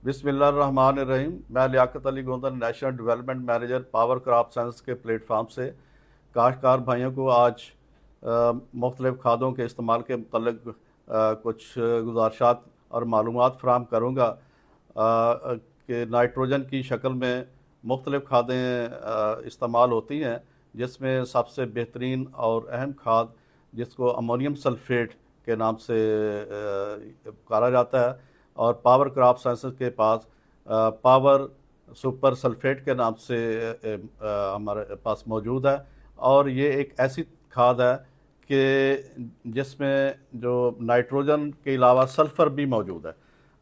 बिस्मिल्लाहिर्रहमानिर्रहीम। मैं Liaquat Ali Gondar, national development manager power crop science के प्लेटफार्म से काश्तकार भाइयों को आज मुख्तलिफ़ खादों के इस्तेमाल के मतलब कुछ गुज़ारिशात और मालूमात फ़राहम करूँगा कि नाइट्रोजन की शक्ल में मुख्तलिफ़ खादें इस्तेमाल होती हैं, जिसमें सबसे बेहतरीन और अहम खाद जिसको अमोनियम सल्फेट के नाम से पुकारा जाता है और पावर क्रॉप साइंसेस के पास पावर सुपर सल्फेट के नाम से हमारे पास मौजूद है। और ये एक ऐसी खाद है कि जिसमें जो नाइट्रोजन के अलावा सल्फ़र भी मौजूद है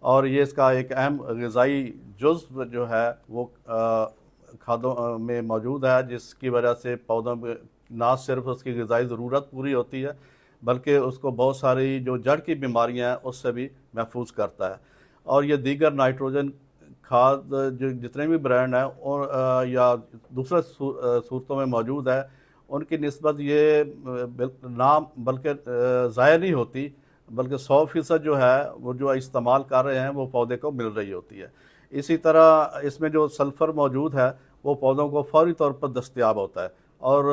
और ये इसका एक अहम ग़िज़ाई जुज़्व जो है वो खादों में मौजूद है, जिसकी वजह से पौधों में ना सिर्फ उसकी ग़िज़ाई ज़रूरत पूरी होती है बल्कि उसको बहुत सारी जो जड़ की बीमारियां हैं उससे भी महफूज करता है। और ये दीगर नाइट्रोजन खाद जो जितने भी ब्रांड हैं और या दूसरे सूरतों में मौजूद है, उनकी निस्बत ये ना बल्कि ज़ाया नहीं होती, बल्कि 100% जो है वो जो इस्तेमाल कर रहे हैं वो पौधे को मिल रही होती है। इसी तरह इसमें जो सल्फ़र मौजूद है वो पौधों को फौरी तौर पर दस्तयाब होता है और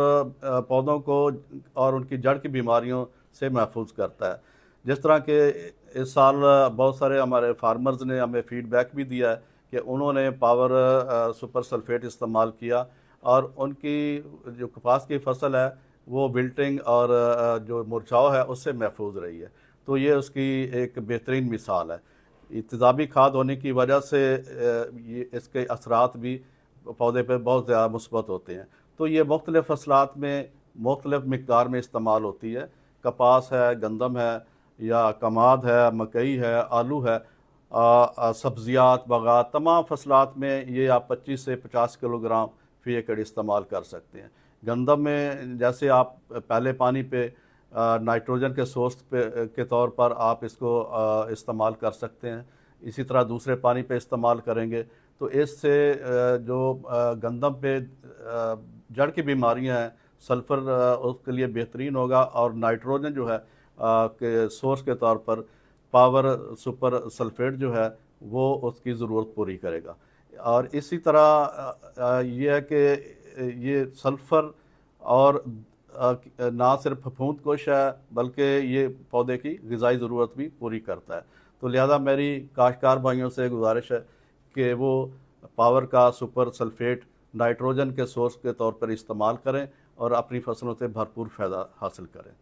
पौधों को और उनकी जड़ की बीमारियों से महफूज करता है। जिस तरह के इस साल बहुत सारे हमारे फार्मर्स ने हमें फ़ीडबैक भी दिया है कि उन्होंने पावर सुपर सल्फेट इस्तेमाल किया और उनकी जो कपास की फसल है वो विल्टिंग और जो मुरझाव है उससे महफूज रही है। तो ये उसकी एक बेहतरीन मिसाल है। इत्तेज़ाबी खाद होने की वजह से ये इसके असरात भी पौधे पर बहुत ज़्यादा मुस्बत होते हैं। तो ये मुख्तलिफ़ फसलात में मुख्तलिफ़ मिक़दार में इस्तेमाल होती है। कपास है, गंदम है या कमाद है, मकई है, आलू है, सब्ज़ियात बागात तमाम फसलात में ये आप 25 से 50 किलोग्राम फ़ी एकड़ इस्तेमाल कर सकते हैं। गंदम में जैसे आप पहले पानी पे नाइट्रोजन के सोर्स पे के तौर पर आप इसको इस्तेमाल कर सकते हैं, इसी तरह दूसरे पानी पे इस्तेमाल करेंगे तो इससे जो गंदम पे जड़ की बीमारियां हैं सल्फ़र उसके लिए बेहतरीन होगा और नाइट्रोजन जो है के सोर्स के तौर पर पावर सुपर सल्फेट जो है वो उसकी ज़रूरत पूरी करेगा। और इसी तरह ये है कि ये सल्फ़र और ना सिर्फ फफूंदकुश है बल्कि ये पौधे की ग़िज़ाई ज़रूरत भी पूरी करता है। तो लिहाजा मेरी काश्तकार भाइयों से गुजारिश है कि वो पावर का सुपर सल्फेट नाइट्रोजन के सोर्स के तौर पर इस्तेमाल करें और अपनी फसलों से भरपूर फ़ायदा हासिल करें।